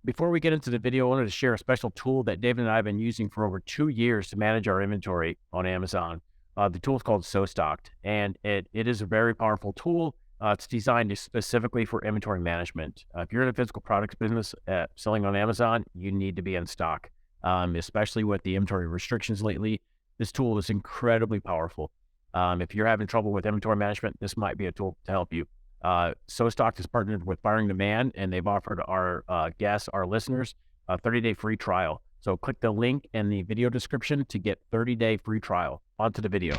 Before we get into the video, I wanted to share a special tool that David and I have been using for over 2 years to manage our inventory on Amazon. The tool is called SoStocked, and it is a very powerful tool. It's designed specifically for inventory management. If you're in a physical products business selling on Amazon, you need to be in stock, especially with the inventory restrictions lately. This tool is incredibly powerful. If you're having trouble with inventory management, this might be a tool to help you. SoStocked is partnered with Firing Demand, and they've offered our guests, our listeners, a 30-day free trial. So click the link in the video description to get 30-day free trial. On to the video.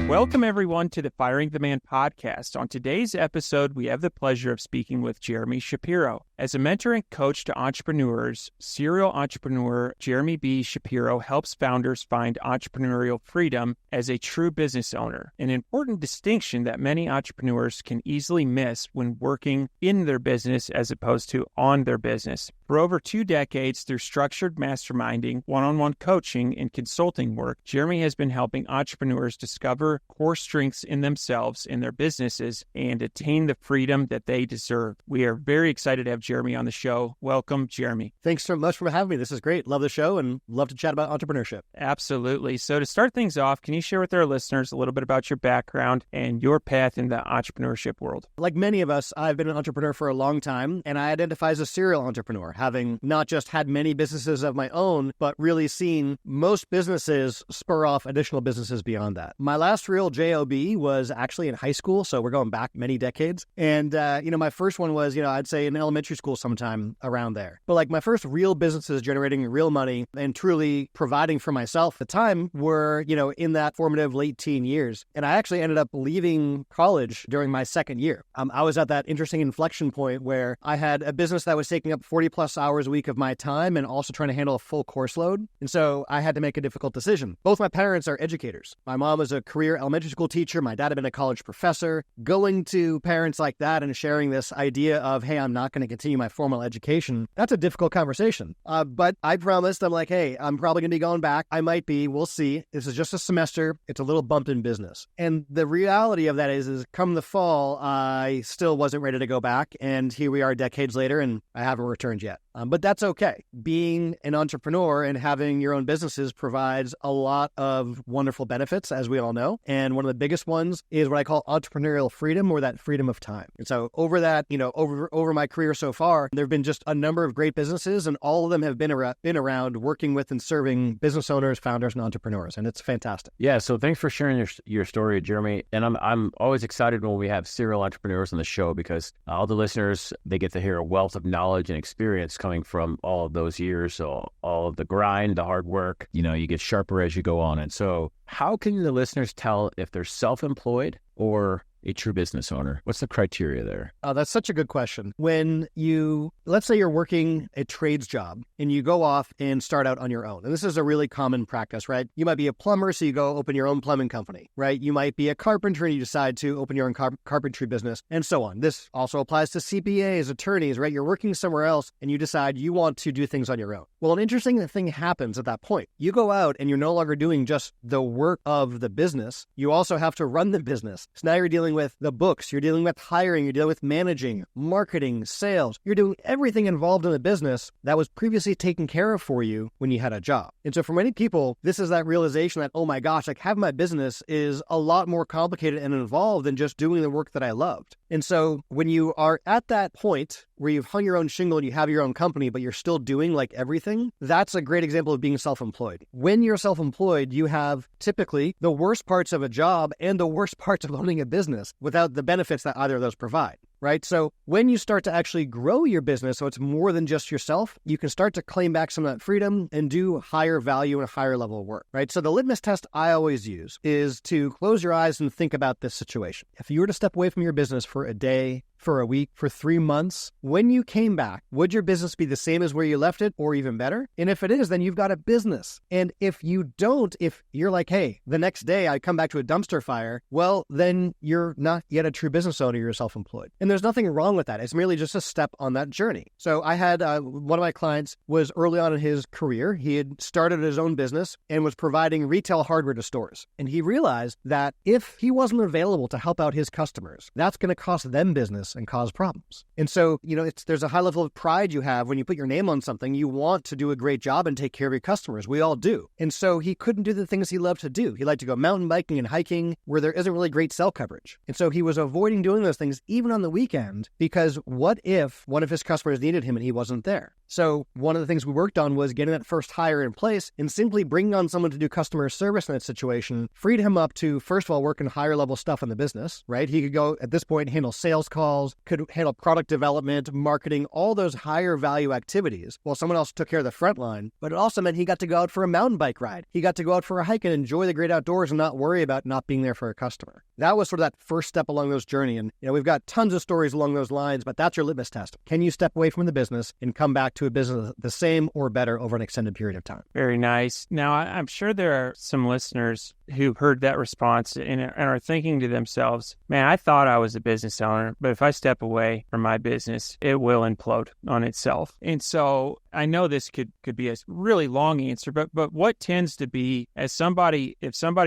Welcome, everyone, to the Firing the Man podcast. On today's episode, we have the pleasure of speaking with Jeremy Shapiro. As a mentor and coach to entrepreneurs, serial entrepreneur Jeremy B. Shapiro helps founders find entrepreneurial freedom as a true business owner, an important distinction that many entrepreneurs can easily miss when working in their business as opposed to on their business. For over 2 decades, through structured masterminding, one-on-one coaching, and consulting work, Jeremy has been helping entrepreneurs discover core strengths in themselves and their businesses and attain the freedom that they deserve. We are very excited to have Jeremy on the show. Welcome, Jeremy. Thanks so much for having me. This is great. Love the show and love to chat about entrepreneurship. Absolutely. So to start things off, can you share with our listeners a little bit about your background and your path in the entrepreneurship world? Like many of us, I've been an entrepreneur for a long time, and I identify as a serial entrepreneur, having not just had many businesses of my own, but really seen most businesses spur off additional businesses beyond that. My last real job was actually in high school, so we're going back many decades. And, my first one was, I'd say in elementary school sometime around there. But like my first real businesses generating real money and truly providing for myself at the time were, in that formative late teen years. And I actually ended up leaving college during my second year. I was at that interesting inflection point where I had a business that was taking up 40 plus hours a week of my time and also trying to handle a full course load. And so I had to make a difficult decision. Both my parents are educators. My mom was a career elementary school teacher. My dad had been a college professor. Going to parents like that and sharing this idea of, hey, I'm not going to continue my formal education, that's a difficult conversation. But I promised, I'm like, hey, I'm probably going to be going back. I might be. We'll see. This is just a semester. It's a little bump in business. And the reality of that is come the fall, I still wasn't ready to go back. And here we are decades later, and I haven't returned yet. But that's okay. Being an entrepreneur and having your own businesses provides a lot of wonderful benefits, as we all know. And one of the biggest ones is what I call entrepreneurial freedom, or that freedom of time. And so over that, over my career so far, there have been just a number of great businesses, and all of them have been around working with and serving business owners, founders, and entrepreneurs. And it's fantastic. Yeah. So thanks for sharing your story, Jeremy. And I'm always excited when we have serial entrepreneurs on the show, because all the listeners, they get to hear a wealth of knowledge and experience coming from all of those years. So all of the grind, the hard work, you get sharper as you go on. And so how can the listeners tell if they're self-employed or a true business owner? What's the criteria there? Oh, that's such a good question. When let's say you're working a trades job and you go off and start out on your own. And this is a really common practice, right? You might be a plumber, so you go open your own plumbing company, right? You might be a carpenter and you decide to open your own carpentry business, and so on. This also applies to CPAs, attorneys, right? You're working somewhere else and you decide you want to do things on your own. Well, an interesting thing happens at that point. You go out and you're no longer doing just the work of the business. You also have to run the business. So now you're dealing with the books, you're dealing with hiring, you're dealing with managing, marketing, sales. You're doing everything involved in the business that was previously taken care of for you when you had a job. And so for many people, this is that realization that, oh my gosh, like having my business is a lot more complicated and involved than just doing the work that I loved. And so when you are at that point where you've hung your own shingle and you have your own company, but you're still doing like everything, that's a great example of being self-employed. When you're self-employed, you have typically the worst parts of a job and the worst parts of owning a business without the benefits that either of those provide. Right? So when you start to actually grow your business, so it's more than just yourself, you can start to claim back some of that freedom and do higher value and higher level work, right? So the litmus test I always use is to close your eyes and think about this situation. If you were to step away from your business for a day, for a week, for 3 months, when you came back, would your business be the same as where you left it or even better? And if it is, then you've got a business. And if you don't, if you're like, hey, the next day I come back to a dumpster fire, well, then you're not yet a true business owner, you're self-employed. And And there's nothing wrong with that. It's merely just a step on that journey. So I had one of my clients was early on in his career. He had started his own business and was providing retail hardware to stores. And he realized that if he wasn't available to help out his customers, that's going to cost them business and cause problems. And so, there's a high level of pride you have when you put your name on something. You want to do a great job and take care of your customers. We all do. And so he couldn't do the things he loved to do. He liked to go mountain biking and hiking where there isn't really great cell coverage. And so he was avoiding doing those things even on the weekend, because what if one of his customers needed him and he wasn't there? So one of the things we worked on was getting that first hire in place, and simply bringing on someone to do customer service in that situation freed him up to, first of all, work in higher level stuff in the business, right? He could go at this point, handle sales calls, could handle product development, marketing, all those higher value activities while someone else took care of the front line. But it also meant he got to go out for a mountain bike ride. He got to go out for a hike and enjoy the great outdoors and not worry about not being there for a customer. That was sort of that first step along those journey. And we've got tons of stories along those lines, but that's your litmus test. Can you step away from the business and come back to a business the same or better over an extended period of time? Very nice. Now, I'm sure there are some listeners who heard that response and are thinking to themselves, man, I thought I was a business owner, but if I step away from my business, it will implode on itself. And so I know this could be a really long answer, but what tends to be, if somebody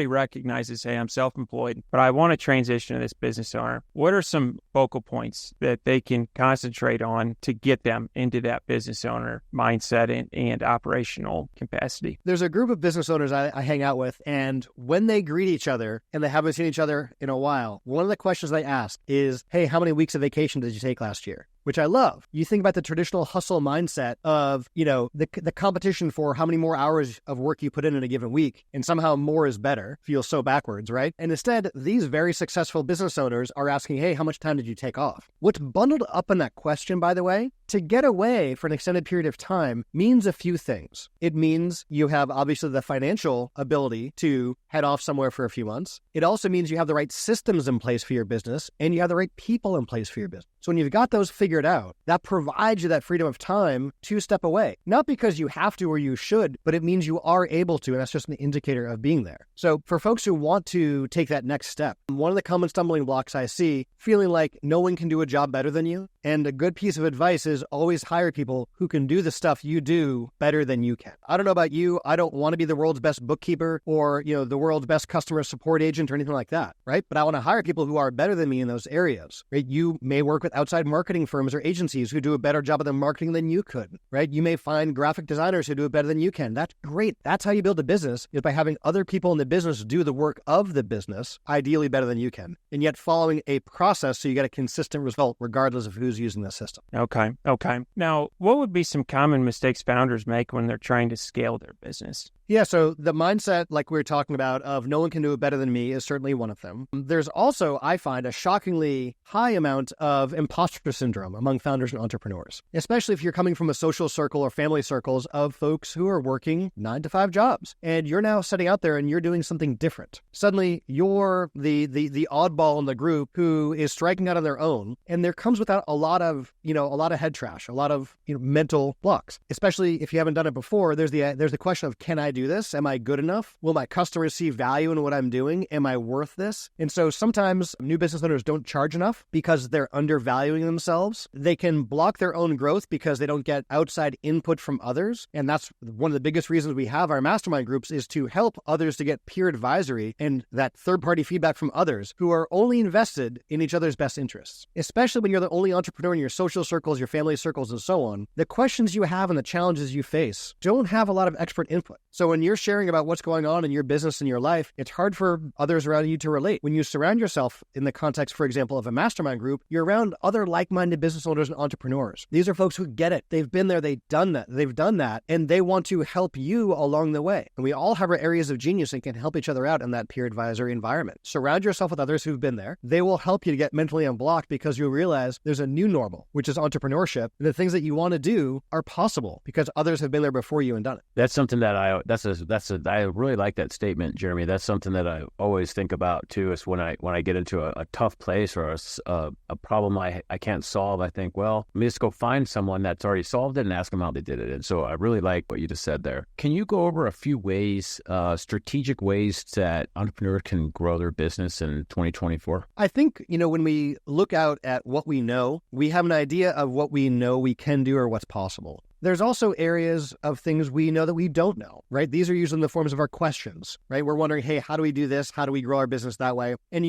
recognizes, hey, I'm self-employed, but I want to transition to this business owner, what are some focal points that they can concentrate on to get them into that business owner mindset and operational capacity? There's a group of business owners I hang out with, and when they greet each other and they haven't seen each other in a while, one of the questions they ask is, hey, how many weeks of vacation did you take last year? Which I love. You think about the traditional hustle mindset of, the competition for how many more hours of work you put in a given week, and somehow more is better, feels so backwards, right? And instead, these very successful business owners are asking, hey, how much time did you take off? What's bundled up in that question, by the way, to get away for an extended period of time means a few things. It means you have obviously the financial ability to head off somewhere for a few months. It also means you have the right systems in place for your business, and you have the right people in place for your business. So when you've got those figured out, that provides you that freedom of time to step away. Not because you have to or you should, but it means you are able to, and that's just an indicator of being there. So for folks who want to take that next step, one of the common stumbling blocks I see, feeling like no one can do a job better than you. And a good piece of advice is always hire people who can do the stuff you do better than you can. I don't know about you. I don't want to be the world's best bookkeeper or, the world's best customer support agent or anything like that, right? But I want to hire people who are better than me in those areas, right? You may work with outside marketing firms or agencies who do a better job of the marketing than you could, right? You may find graphic designers who do it better than you can. That's great. That's how you build a business, is by having other people in the business do the work of the business, ideally better than you can, and yet following a process so you get a consistent result regardless of who's using the system. Okay. Now, what would be some common mistakes founders make when they're trying to scale their business? Yeah, so the mindset, like we were talking about, of no one can do it better than me is certainly one of them. There's also, I find, a shockingly high amount of imposter syndrome among founders and entrepreneurs, especially if you're coming from a social circle or family circles of folks who are working 9-to-5 jobs, and you're now setting out there and you're doing something different. Suddenly, you're the oddball in the group who is striking out on their own, and there comes with that a lot of head trash, a lot of mental blocks. Especially if you haven't done it before, there's the question of, can I do this? Am I good enough? Will my customers see value in what I'm doing? Am I worth this? And so sometimes new business owners don't charge enough because they're undervaluing themselves. They can block their own growth because they don't get outside input from others. And that's one of the biggest reasons we have our mastermind groups, is to help others to get peer advisory and that third-party feedback from others who are only invested in each other's best interests. Especially when you're the only entrepreneur in your social circles, your family circles, and so on. The questions you have and the challenges you face don't have a lot of expert input. So when you're sharing about what's going on in your business and your life, it's hard for others around you to relate. When you surround yourself in the context, for example, of a mastermind group, you're around other like-minded business owners and entrepreneurs. These are folks who get it. They've been there, they've done that, and they want to help you along the way. And we all have our areas of genius and can help each other out in that peer advisory environment. Surround yourself with others who've been there. They will help you to get mentally unblocked, because you'll realize there's a new normal, which is entrepreneurship. And the things that you want to do are possible because others have been there before you and done it. That's something that I really like that statement, Jeremy. That's something that I always think about too, is when I get into a tough place or a problem I can't solve, I think, well, let me just go find someone that's already solved it and ask them how they did it. And so I really like what you just said there. Can you go over a few ways, strategic ways that entrepreneurs can grow their business in 2024? I think, when we look out at what we know, we have an idea of what we know we can do or what's possible. There's also areas of things we know that we don't know, right? These are usually in the forms of our questions, right? We're wondering, hey, how do we do this? How do we grow our business that way? And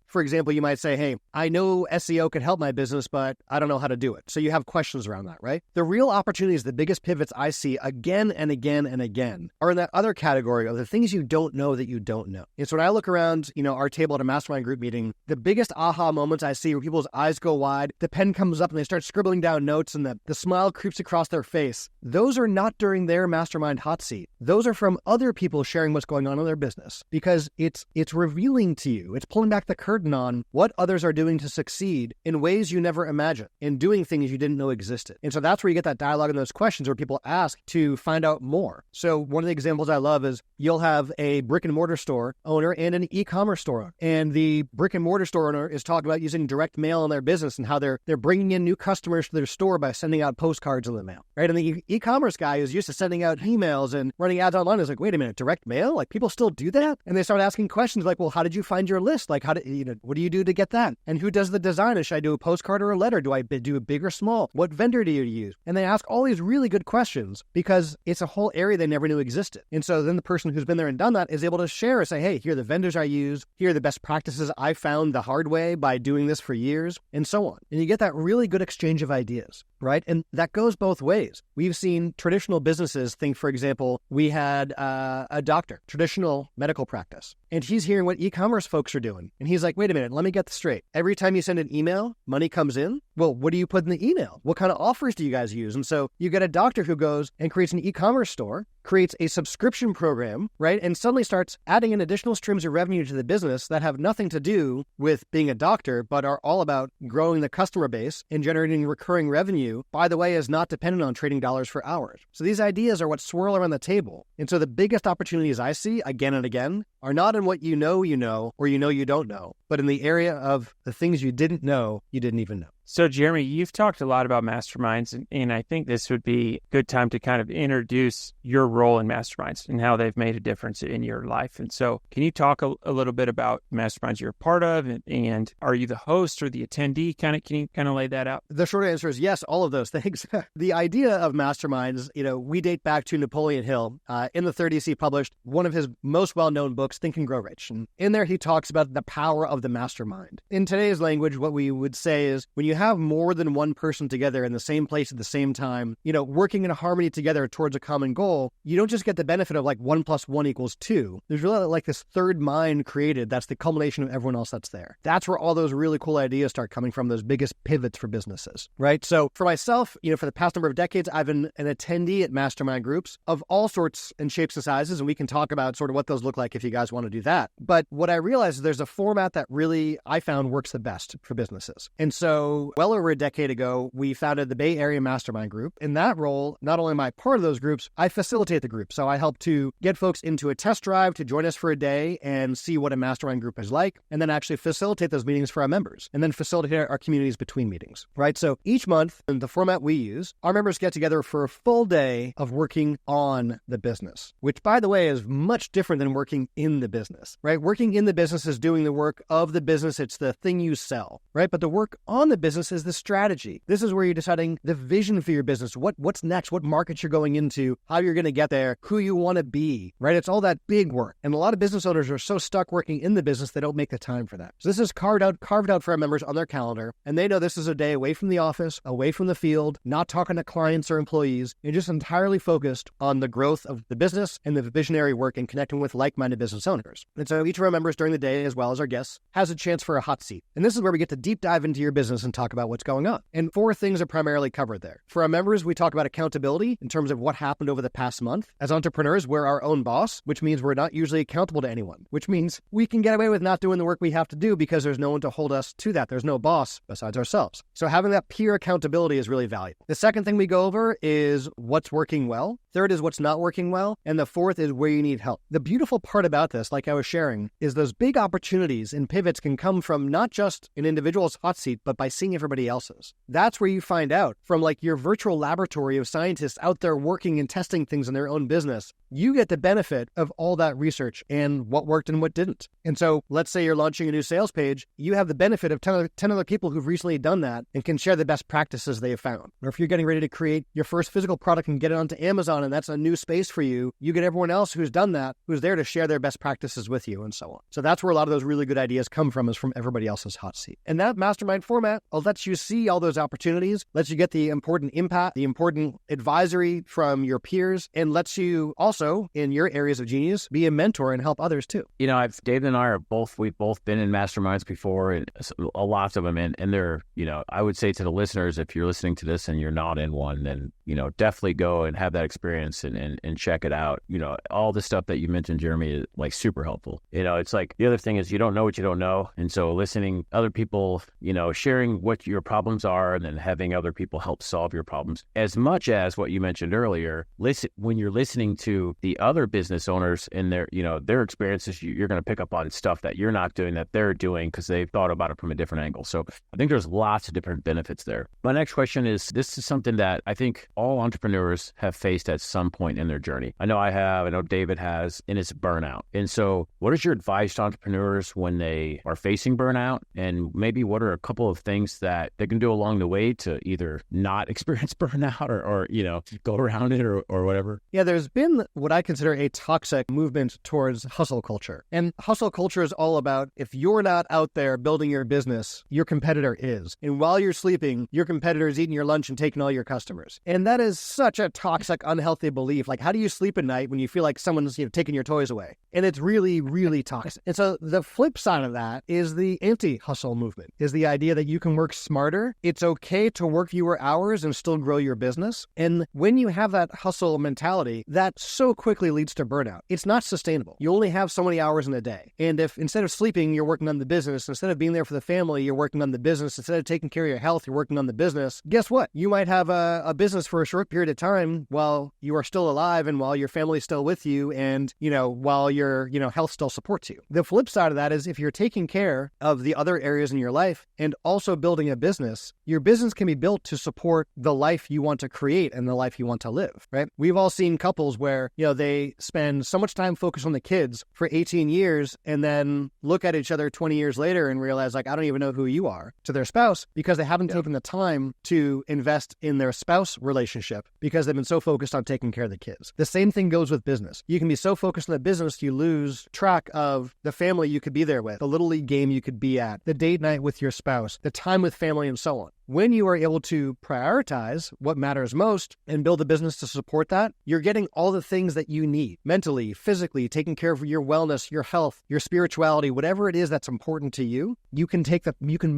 for example, you might say, hey, I know SEO could help my business, but I don't know how to do it. So you have questions around that, right? The real opportunities, the biggest pivots I see again and again and again are in that other category of the things you don't know that you don't know. And so when I look around, our table at a mastermind group meeting, the biggest aha moments I see where people's eyes go wide, the pen comes up and they start scribbling down notes and the smile creeps across their face. Those are not during their mastermind hot seat. Those are from other people sharing what's going on in their business, because it's revealing to you. It's pulling back the curtain on what others are doing to succeed in ways you never imagined, and doing things you didn't know existed. And so that's where you get that dialogue and those questions where people ask to find out more. So one of the examples I love is you'll have a brick and mortar store owner and an e-commerce store owner. And the brick and mortar store owner is talking about using direct mail in their business and how they're bringing in new customers to their store by sending out postcards in the mail, right? And the e-commerce guy who's used to sending out emails and running ads online is like, wait a minute, direct mail? Like, people still do that? And they start asking questions like, well, how did you find your list? Like, what do you do to get that? And who does the design? And should I do a postcard or a letter? Do I do a big or small? What vendor do you use? And they ask all these really good questions because it's a whole area they never knew existed. And so then the person who's been there and done that is able to share and say, hey, here are the vendors I use. Here are the best practices I found the hard way by doing this for years, and so on. And you get that really good exchange of ideas, right? And that goes both ways. We've seen traditional businesses think, for example, we had a doctor, traditional medical practice, and he's hearing what e-commerce folks are doing. And he's like, wait a minute, let me get this straight. Every time you send an email, money comes in. Well, what do you put in the email? What kind of offers do you guys use? And so you get a doctor who goes and creates an e-commerce store, creates a subscription program, right? And suddenly starts adding in additional streams of revenue to the business that have nothing to do with being a doctor, but are all about growing the customer base and generating recurring revenue, by the way, is not dependent on trading dollars for hours. So these ideas are what swirl around the table. And so the biggest opportunities I see again and again are not in what you know, or you don't know, but in the area of the things you didn't know, you didn't even know. So, Jeremy, you've talked a lot about masterminds, and I think this would be a good time to kind of introduce your role in masterminds and how they've made a difference in your life. And so can you talk a little bit about masterminds you're a part of, and are you the host or the attendee? Can you lay that out? The short answer is yes, all of those things. The idea of masterminds, we date back to Napoleon Hill. In the 30s, he published one of his most well-known books, Think and Grow Rich. And in there, he talks about the power of the mastermind. In today's language, what we would say is when you have more than one person together in the same place at the same time, working in harmony together towards a common goal, you don't just get the benefit of like 1 + 1 = 2. There's really like this third mind created. That's the culmination of everyone else that's there. That's where all those really cool ideas start coming from, those biggest pivots for businesses, right? So for myself, for the past number of decades, I've been an attendee at mastermind groups of all sorts and shapes and sizes, and we can talk about sort of what those look like if you guys want to do that. But what I realized is there's a format that really I found works the best for businesses. And so well over a decade ago, we founded the Bay Area Mastermind Group. In that role, not only am I part of those groups, I facilitate the group. So I help to get folks into a test drive to join us for a day and see what a mastermind group is like, and then actually facilitate those meetings for our members, and then facilitate our communities between meetings, right? So each month, in the format we use, our members get together for a full day of working on the business, which, by the way, is much different than working in the business, right? Working in the business is doing the work of the business. It's the thing you sell, right? But the work on the business is the strategy. This is where you're deciding the vision for your business, what's next, what markets you're going into, how you're going to get there, who you want to be, right? It's all that big work. And a lot of business owners are so stuck working in the business, they don't make the time for that. So this is carved out for our members on their calendar. And they know this is a day away from the office, away from the field, not talking to clients or employees, and just entirely focused on the growth of the business and the visionary work and connecting with like-minded business owners. And so each of our members during the day, as well as our guests, has a chance for a hot seat. And this is where we get to deep dive into your business and talk about what's going on. And 4 things are primarily covered there. For our members, we talk about accountability in terms of what happened over the past month. As entrepreneurs, we're our own boss, which means we're not usually accountable to anyone, which means we can get away with not doing the work we have to do because there's no one to hold us to that. There's no boss besides ourselves. So having that peer accountability is really valuable. The second thing we go over is what's working well. Third is what's not working well. And the fourth is where you need help. The beautiful part about this, like I was sharing, is those big opportunities and pivots can come from not just an individual's hot seat, but by seeing everybody else's. That's where you find out from like your virtual laboratory of scientists out there working and testing things in their own business. You get the benefit of all that research and what worked and what didn't. And so let's say you're launching a new sales page. You have the benefit of 10 other people who've recently done that and can share the best practices they have found. Or if you're getting ready to create your first physical product and get it onto Amazon and that's a new space for you, you get everyone else who's done that, who's there to share their best practices with you and so on. So that's where a lot of those really good ideas come from, is from everybody else's hot seat. And that mastermind format lets you see all those opportunities, lets you get the important impact, the important advisory from your peers, and lets you also, in your areas of genius, be a mentor and help others too. You know, David and I we've both been in masterminds before, and a lot of them, and they're, you know, I would say to the listeners, if you're listening to this and you're not in one, then, you know, definitely go and have that experience and check it out. You know, all the stuff that you mentioned, Jeremy, is like super helpful. You know, it's like the other thing is you don't know what you don't know. And so listening other people, you know, sharing what your problems are and then having other people help solve your problems, as much as what you mentioned earlier, when you're listening to the other business owners and their, you know, their experiences, you're going to pick up on stuff that you're not doing that they're doing because they've thought about it from a different angle. So I think there's lots of different benefits there. My next question is, this is something that I think all entrepreneurs have faced at some point in their journey. I know David has, and it's burnout. And so what is your advice to entrepreneurs when they are facing burnout? And maybe what are a couple of things that they can do along the way to either not experience burnout or you know, go around it or whatever? Yeah, there's been what I consider a toxic movement towards hustle culture. And hustle culture is all about, if you're not out there building your business, your competitor is. And while you're sleeping, your competitor is eating your lunch and taking all your customers. And that is such a toxic, unhealthy belief. Like, how do you sleep at night when you feel like someone's, you know, taking your toys away? And it's really, really toxic. And so the flip side of that is the anti-hustle movement, is the idea that you can work smarter. It's okay to work fewer hours and still grow your business. And when you have that hustle mentality, that so quickly leads to burnout. It's not sustainable. You only have so many hours in a day. And if instead of sleeping, you're working on the business, instead of being there for the family, you're working on the business, instead of taking care of your health, you're working on the business, guess what? You might have a business for a short period of time while you are still alive and while your family's still with you and, you know, while your, you know, health still supports you. The flip side of that is if you're taking care of the other areas in your life and also building a business, your business can be built to support the life you want to create and the life you want to live, right? We've all seen couples where, you know, they spend so much time focused on the kids for 18 years and then look at each other 20 years later and realize, like, I don't even know who you are, to their spouse, because they haven't taken the time to invest in their spouse relationship because they've been so focused on taking care of the kids. The same thing goes with business. You can be so focused on the business, you lose track of the family you could be there with, the little league game you could be at, the date night with your spouse, the time with family, and so on. When you are able to prioritize what matters most and build a business to support that, you're getting all the things that you need mentally, physically, taking care of your wellness, your health, your spirituality, whatever it is that's important to you. You can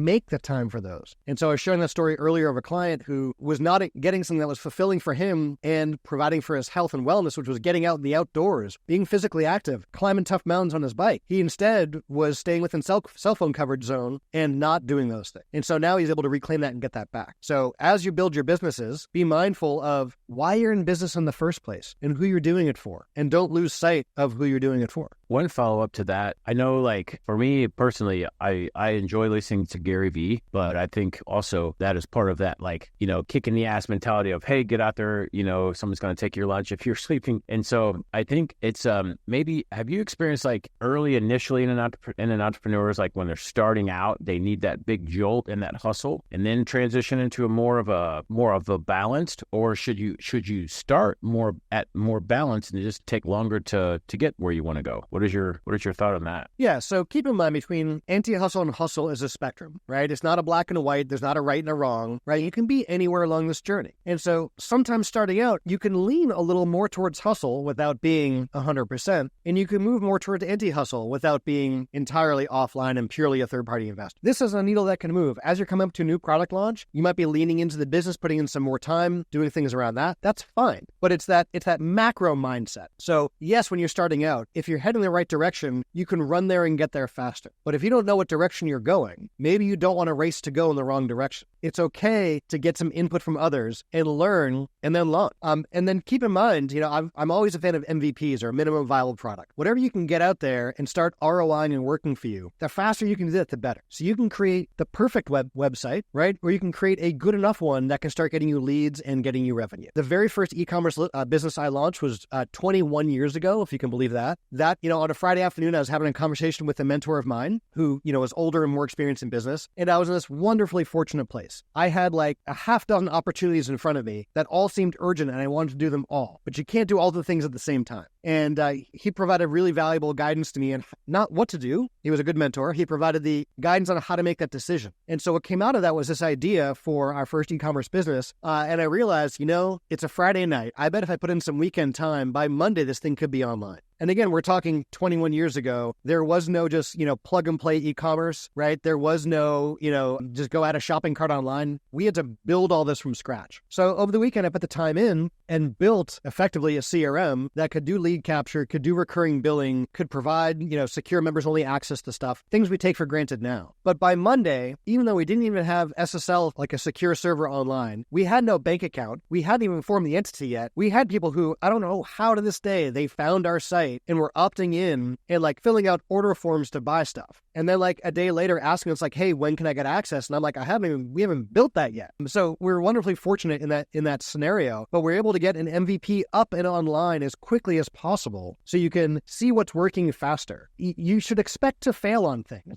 make the time for those. And so I was sharing that story earlier of a client who was not getting something that was fulfilling for him and providing for his health and wellness, which was getting out in the outdoors, being physically active, climbing tough mountains on his bike. He instead was staying within cell phone coverage zone and not doing those things. And so now he's able to reclaim that and get that back. So as you build your businesses, be mindful of why you're in business in the first place and who you're doing it for. And don't lose sight of who you're doing it for. One follow-up to that, I know, like, for me personally, I enjoy listening to Gary Vee, but I think also that is part of that, like, you know, kick in the ass mentality of, hey, get out there, you know, someone's going to take your lunch if you're sleeping. And so I think it's maybe, have you experienced, like, initially in an entrepreneurs, like when they're starting out, they need that big jolt and that hustle and then transition into a more of a balanced, or should you start more balanced and just take longer to get where you want to go? What is your thought on that? Yeah, so keep in mind, between anti-hustle and hustle is a spectrum, right? It's not a black and a white. There's not a right and a wrong, right? You can be anywhere along this journey. And so sometimes starting out, you can lean a little more towards hustle without being 100%, and you can move more towards anti-hustle without being entirely offline and purely a third-party investor. This is a needle that can move. As you're coming up to new product launch. You might be leaning into the business, putting in some more time, doing things around that. That's fine. But it's that macro mindset. So yes, when you're starting out, if you're heading the right direction, you can run there and get there faster. But if you don't know what direction you're going, maybe you don't want to race to go in the wrong direction. It's okay to get some input from others and learn and then launch. And then keep in mind, I'm always a fan of MVPs, or minimum viable product. Whatever you can get out there and start ROIing and working for you, the faster you can do that, the better. So you can create the perfect website, right? Or you can create a good enough one that can start getting you leads and getting you revenue. The very first e-commerce business I launched was 21 years ago, if you can believe that. On a Friday afternoon, I was having a conversation with a mentor of mine who, was older and more experienced in business. And I was in this wonderfully fortunate place. I had like a half dozen opportunities in front of me that all seemed urgent, and I wanted to do them all. But you can't do all the things at the same time. And he provided really valuable guidance to me on not what to do. He was a good mentor. He provided the guidance on how to make that decision. And so what came out of that was this idea for our first e-commerce business. And I realized, it's a Friday night. I bet if I put in some weekend time, by Monday, this thing could be online. And again, we're talking 21 years ago. There was no just, plug and play e-commerce, right? There was no, just go add a shopping cart online. We had to build all this from scratch. So over the weekend, I put the time in and built effectively a CRM that could do lead capture, could do recurring billing, could provide, secure members only access to stuff, things we take for granted now. But by Monday, even though we didn't even have SSL, like a secure server online, we had no bank account. We hadn't even formed the entity yet. We had people who, I don't know how to this day, they found our site and were opting in and filling out order forms to buy stuff. And then a day later asking us hey, when can I get access? And I'm like, we haven't built that yet. So we're wonderfully fortunate in that scenario, but we're able to get an MVP up and online as quickly as possible so you can see what's working faster. You should expect to fail on things.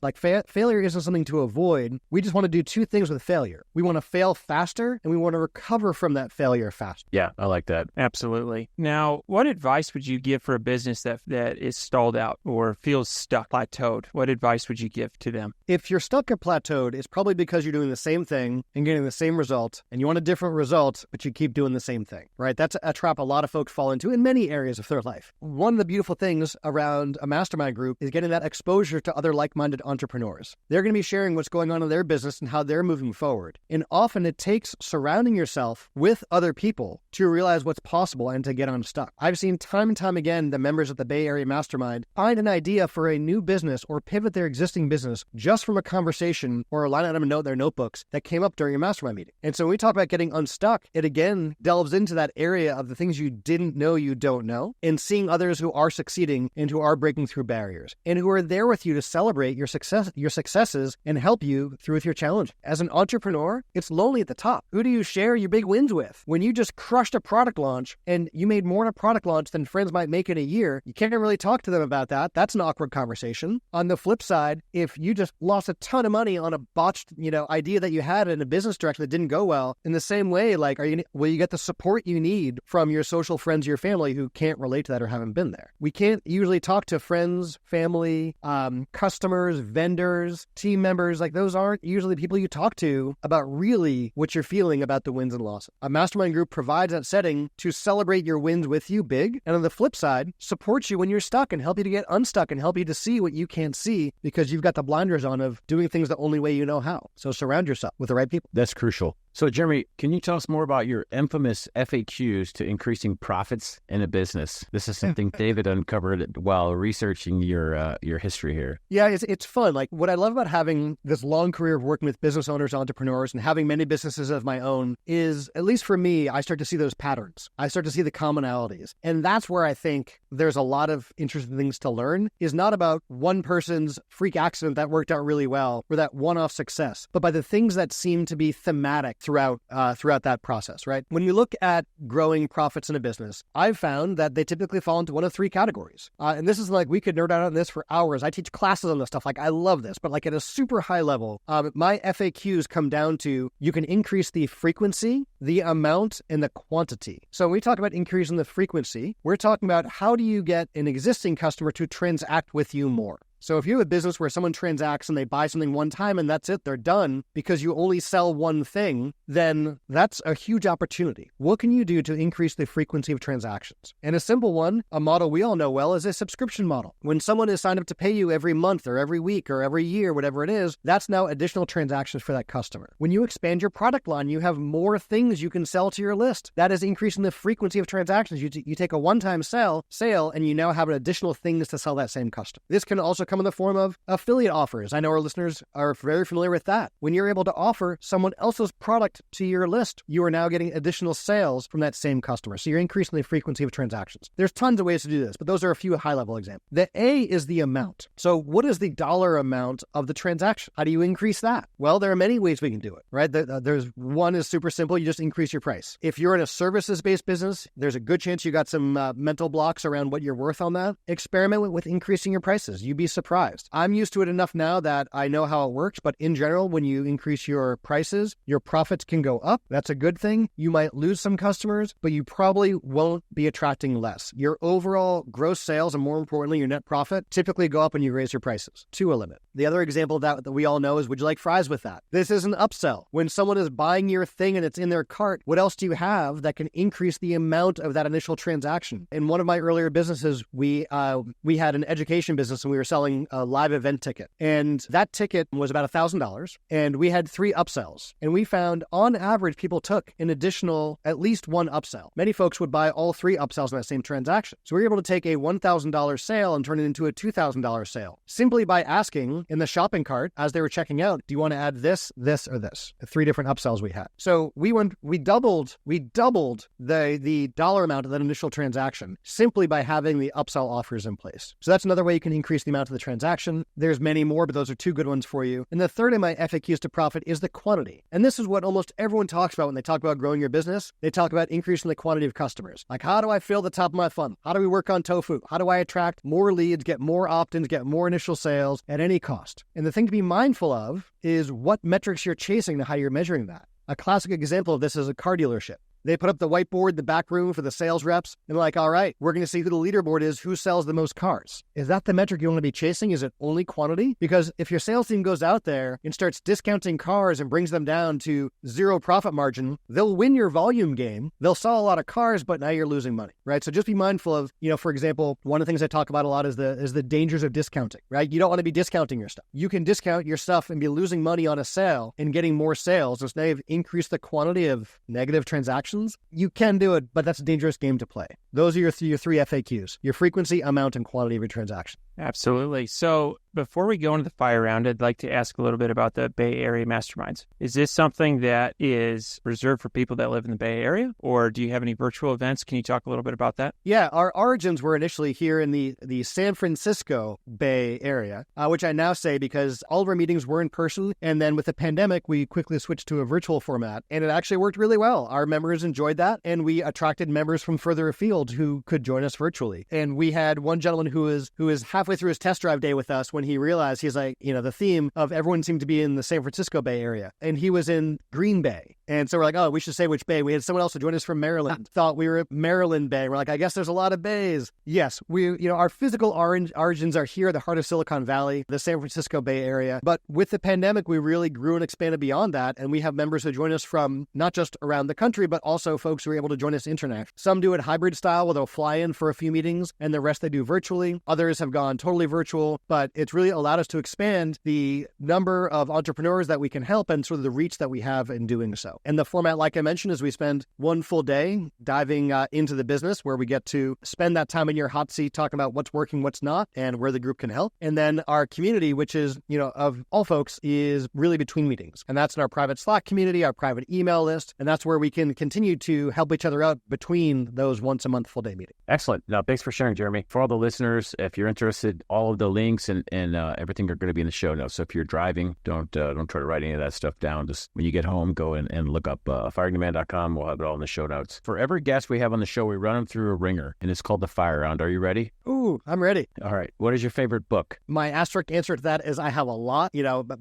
Failure isn't something to avoid. We just want to do two things with failure. We want to fail faster, and we want to recover from that failure faster. Yeah, I like that. Absolutely. Now, what advice would you give for a business that is stalled out or feels stuck, plateaued? What advice would you give to them? If you're stuck or plateaued, it's probably because you're doing the same thing and getting the same result, and you want a different result, but you keep doing the same thing, right? That's a trap a lot of folks fall into in many areas of their life. One of the beautiful things around a mastermind group is getting that exposure to other like-minded entrepreneurs. They're going to be sharing what's going on in their business and how they're moving forward. And often it takes surrounding yourself with other people to realize what's possible and to get unstuck. I've seen time and time again the members of the Bay Area Mastermind find an idea for a new business or pivot their existing business just from a conversation or a line item note in their notebooks that came up during a mastermind meeting. And so when we talk about getting unstuck, it again delves into that area of the things you didn't know you don't know, and seeing others who are succeeding and who are breaking through barriers and who are there with you to celebrate your successes and help you through with your challenge. As an entrepreneur, it's lonely at the top. Who do you share your big wins with? When you just crushed a product launch and you made more in a product launch than friends might make in a year, you can't really talk to them about that. That's an awkward conversation. On the flip side, if you just lost a ton of money on a botched, idea that you had in a business direction that didn't go well, in the same way, will you get the support you need from your social friends, your family who can't relate to that or haven't been there? We can't usually talk to friends, family, customers, vendors, team members. Those aren't usually people you talk to about really what you're feeling about the wins and losses. A mastermind group provides that setting to celebrate your wins with you big, and on the flip side, supports you when you're stuck and help you to get unstuck and help you to see what you can't see because you've got the blinders on of doing things the only way you know how. So surround yourself with the right people. That's crucial. So, Jeremy, can you tell us more about your infamous FAQs to increasing profits in a business? This is something David uncovered while researching your history here. Yeah, it's fun. What I love about having this long career of working with business owners, entrepreneurs, and having many businesses of my own is, at least for me, I start to see those patterns. I start to see the commonalities. And that's where I think there's a lot of interesting things to learn, is not about one person's freak accident that worked out really well or that one-off success, but by the things that seem to be thematic throughout that process, right? When you look at growing profits in a business, I've found that they typically fall into one of three categories. And this is we could nerd out on this for hours. I teach classes on this stuff. I love this, but at a super high level, my FAQs come down to you can increase the frequency, the amount, and the quantity. So when we talk about increasing the frequency, we're talking about how do you get an existing customer to transact with you more? So if you have a business where someone transacts and they buy something one time and that's it, they're done because you only sell one thing, then that's a huge opportunity. What can you do to increase the frequency of transactions? And a simple one, a model we all know well, is a subscription model. When someone is signed up to pay you every month or every week or every year, whatever it is, that's now additional transactions for that customer. When you expand your product line, you have more things you can sell to your list. That is increasing the frequency of transactions. You take a one-time sale, and you now have additional things to sell that same customer. This can also come in the form of affiliate offers. I know our listeners are very familiar with that. When you're able to offer someone else's product to your list, you are now getting additional sales from that same customer. So you're increasing the frequency of transactions. There's tons of ways to do this, but those are a few high-level examples. The A is the amount. So what is the dollar amount of the transaction? How do you increase that? Well, there are many ways we can do it, right? There's one is super simple. You just increase your price. If you're in a services-based business, there's a good chance you got some mental blocks around what you're worth on that. Experiment with increasing your prices. You'd be surprised. I'm used to it enough now that I know how it works, but in general, when you increase your prices, your profits can go up. That's a good thing. You might lose some customers, but you probably won't be attracting less. Your overall gross sales, and more importantly, your net profit, typically go up when you raise your prices to a limit. The other example that we all know is, would you like fries with that? This is an upsell. When someone is buying your thing and it's in their cart, what else do you have that can increase the amount of that initial transaction? In one of my earlier businesses, we had an education business and we were selling a live event ticket. And that ticket was about $1,000. And we had 3 upsells. And we found on average, people took an additional at least 1 upsell. Many folks would buy all 3 upsells in that same transaction. So we were able to take a $1,000 sale and turn it into a $2,000 sale simply by asking in the shopping cart as they were checking out, do you want to add this, this, or this? The 3 different upsells we had. So we doubled the dollar amount of that initial transaction simply by having the upsell offers in place. So that's another way you can increase the amount of the transaction. There's many more, but those are 2 good ones for you. And the third in my FAQs to profit is the quantity. And this is what almost everyone talks about when they talk about growing your business. They talk about increasing the quantity of customers. Like, how do I fill the top of my funnel? How do we work on tofu? How do I attract more leads, get more opt-ins, get more initial sales at any cost? And the thing to be mindful of is what metrics you're chasing and how you're measuring that. A classic example of this is a car dealership. They put up the whiteboard in the back room for the sales reps. And they're like, all right, we're going to see who the leaderboard is, who sells the most cars. Is that the metric you want to be chasing? Is it only quantity? Because if your sales team goes out there and starts discounting cars and brings them down to 0 profit margin, they'll win your volume game. They'll sell a lot of cars, but now you're losing money, right? So just be mindful of, for example, one of the things I talk about a lot is the dangers of discounting, right? You don't want to be discounting your stuff. You can discount your stuff and be losing money on a sale and getting more sales. So now you've increased the quantity of negative transactions. You can do it, but that's a dangerous game to play. Those are your 3 FAQs, your frequency, amount, and quantity of your transaction. Absolutely. So before we go into the fire round, I'd like to ask a little bit about the Bay Area masterminds. Is this something that is reserved for people that live in the Bay Area, or do you have any virtual events? Can you talk a little bit about that? Yeah, our origins were initially here in the San Francisco Bay Area, which I now say because all of our meetings were in person. And then with the pandemic, we quickly switched to a virtual format, and it actually worked really well. Our members enjoyed that, and we attracted members from further afield who could join us virtually. And we had one gentleman who is halfway through his test drive day with us when he realized, he's like, the theme of everyone seemed to be in the San Francisco Bay Area, and he was in Green Bay. And so we're like, oh, we should say which bay. We had someone else who joined us from Maryland, thought we were at Maryland Bay. We're like, I guess there's a lot of bays. Yes, our physical origins are here, the heart of Silicon Valley, the San Francisco Bay Area. But with the pandemic, we really grew and expanded beyond that. And we have members who join us from not just around the country, but also folks who are able to join us internationally. Some do it hybrid style where they'll fly in for a few meetings and the rest they do virtually. Others have gone totally virtual, but it's really allowed us to expand the number of entrepreneurs that we can help and sort of the reach that we have in doing so. And the format, like I mentioned, is we spend one full day diving into the business where we get to spend that time in your hot seat talking about what's working, what's not, and where the group can help. And then our community, which is, of all folks, is really between meetings. And that's in our private Slack community, our private email list. And that's where we can continue to help each other out between those once a month full day meetings. Excellent. No, thanks for sharing, Jeremy. For all the listeners, if you're interested, all of the links and everything are going to be in the show notes. So if you're driving, don't try to write any of that stuff down. Just when you get home, go and look up firingdemand.com. We'll have it all in the show notes. For every guest we have on the show, we run them through a ringer, and it's called the fire round. Are you ready? Ooh, I'm ready. All right. What is your favorite book? My asterisk answer to that is I have a lot.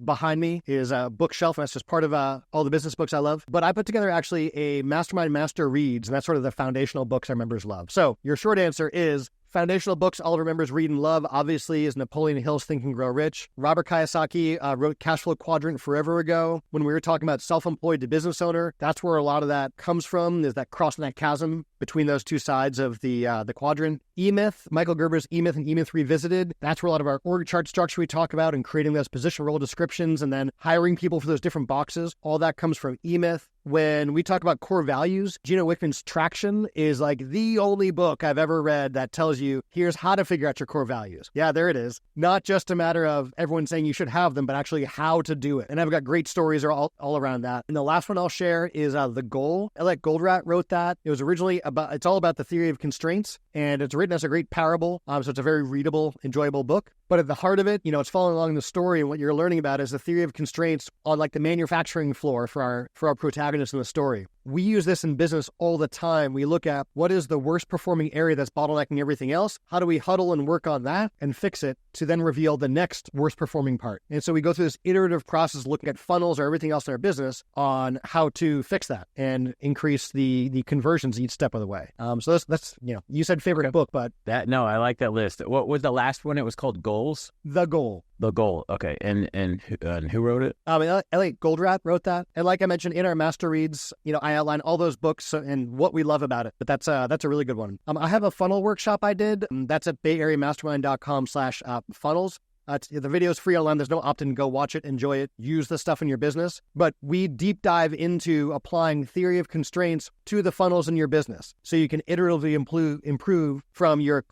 Behind me is a bookshelf, and that's just part of all the business books I love. But I put together actually a Mastermind Master Reads, and that's sort of the foundational books our members love. So your short answer is Foundational books all of our members read and love, obviously, is Napoleon Hill's Think and Grow Rich. Robert Kiyosaki wrote Cash Flow Quadrant forever ago. When we were talking about self-employed to business owner, that's where a lot of that comes from, is that crossing that chasm between those two sides of the quadrant. E-Myth, Michael Gerber's E-Myth and E-Myth Revisited. That's where a lot of our org chart structure we talk about and creating those position role descriptions and then hiring people for those different boxes. All that comes from E-Myth. When we talk about core values, Gino Wickman's Traction is like the only book I've ever read that tells you, here's how to figure out your core values. Yeah, there it is. Not just a matter of everyone saying you should have them, but actually how to do it. And I've got great stories all around that. And the last one I'll share is The Goal. Elliot Goldratt wrote that. It was originally it's all about the theory of constraints, and it's written as a great parable. So it's a very readable, enjoyable book. But at the heart of it, it's following along the story, and what you're learning about is the theory of constraints on like the manufacturing floor for our protagonist in the story. We use this in business all the time. We look at what is the worst performing area that's bottlenecking everything else. How do we huddle and work on that and fix it to then reveal the next worst performing part? And so we go through this iterative process looking at funnels or everything else in our business on how to fix that and increase the conversions each step of the way. So that's you said favorite book, but I like that list. What was the last one? It was called Goals? The Goal. The Goal. Okay. And who wrote it? Elliot Goldratt wrote that. And like I mentioned in our master reads, I outline all those books and what we love about it. But that's a really good one. I have a funnel workshop I did. That's at bayareamastermind.com/funnels. The video is free online. There's no opt-in. Go watch it, enjoy it, use the stuff in your business. But we deep dive into applying theory of constraints to the funnels in your business, so you can iteratively improve from your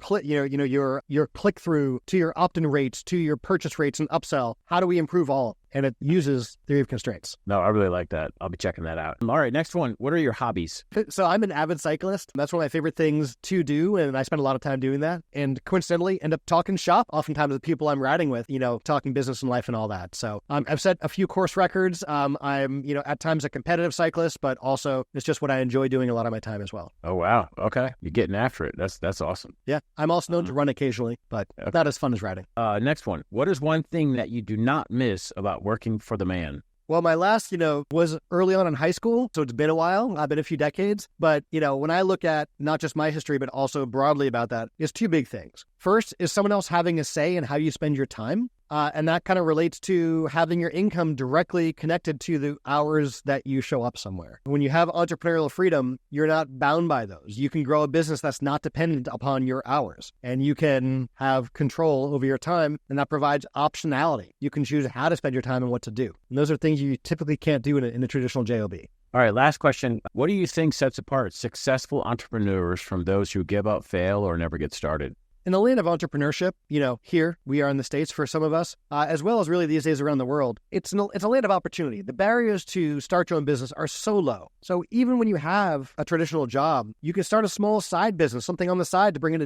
your click through to your opt-in rates to your purchase rates and upsell. How do we improve all? And it uses theory of constraints. No, I really like that. I'll be checking that out. All right, next one. What are your hobbies? So I'm an avid cyclist. That's one of my favorite things to do, and I spend a lot of time doing that. And coincidentally, end up talking shop oftentimes with people I'm riding with, talking business and life and all that. So I've set a few course records. I'm, at times a competitive cyclist, but also it's just what I enjoy doing a lot of my time as well. Oh, wow. Okay. You're getting after it. That's awesome. Yeah. I'm also known to run occasionally, but not as fun as riding. Next one. What is one thing that you do not miss about working for the man? Well, my last, was early on in high school, so it's been a while. I've been a few decades. But, when I look at not just my history, but also broadly about that, is two big things. First is someone else having a say in how you spend your time. And that kind of relates to having your income directly connected to the hours that you show up somewhere. When you have entrepreneurial freedom, you're not bound by those. You can grow a business that's not dependent upon your hours, and you can have control over your time, and that provides optionality. You can choose how to spend your time and what to do. And those are things you typically can't do in a traditional JOB. All right, last question. What do you think sets apart successful entrepreneurs from those who give up, fail, or never get started? In the land of entrepreneurship, here we are in the States for some of us, as well as really these days around the world, it's a land of opportunity. The barriers to start your own business are so low. So even when you have a traditional job, you can start a small side business, something on the side to bring in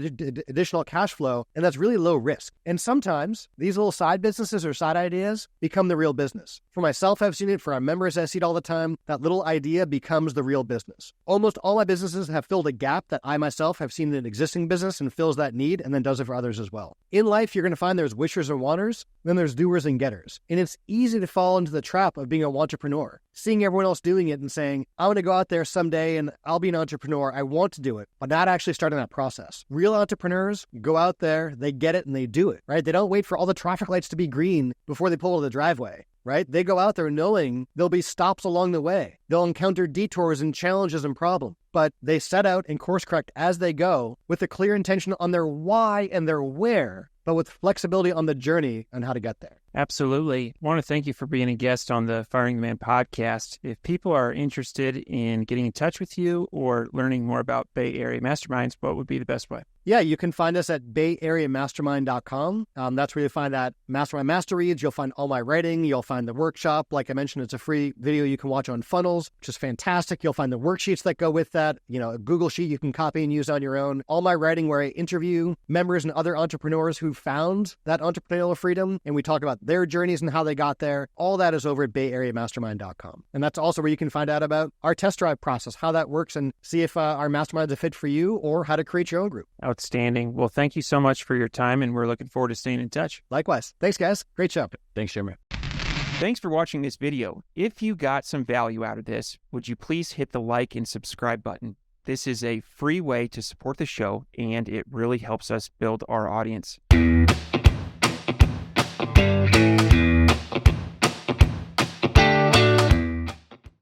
additional cash flow, and that's really low risk. And sometimes these little side businesses or side ideas become the real business. For myself, I've seen it. For our members, I see it all the time. That little idea becomes the real business. Almost all my businesses have filled a gap that I myself have seen in an existing business and fills that need, and then does it for others as well. In life, you're going to find there's wishers and wanters, then there's doers and getters. And it's easy to fall into the trap of being an entrepreneur, seeing everyone else doing it and saying, I want to go out there someday and I'll be an entrepreneur. I want to do it, but not actually starting that process. Real entrepreneurs go out there, they get it, and they do it, right? They don't wait for all the traffic lights to be green before they pull to the driveway. Right? They go out there knowing there'll be stops along the way. They'll encounter detours and challenges and problems, but they set out and course correct as they go with a clear intention on their why and their where, but with flexibility on the journey and how to get there. Absolutely. I want to thank you for being a guest on the Firing the Man podcast. If people are interested in getting in touch with you or learning more about Bay Area Masterminds, what would be the best way? Yeah, you can find us at bayareamastermind.com. That's where you'll find that Mastermind Master Reads. You'll find all my writing. You'll find the workshop. Like I mentioned, it's a free video you can watch on funnels, which is fantastic. You'll find the worksheets that go with that. A Google Sheet you can copy and use on your own. All my writing where I interview members and other entrepreneurs who found that entrepreneurial freedom, and we talk about their journeys and how they got there. All that is over at bayareamastermind.com. And that's also where you can find out about our test drive process, how that works, and see if our mastermind is a fit for you or how to create your own group. Outstanding. Well, thank you so much for your time, and we're looking forward to staying in touch. Likewise. Thanks, guys. Great show. Thanks, Jeremy. Thanks for watching this video. If you got some value out of this, would you please hit the like and subscribe button? This is a free way to support the show, and it really helps us build our audience.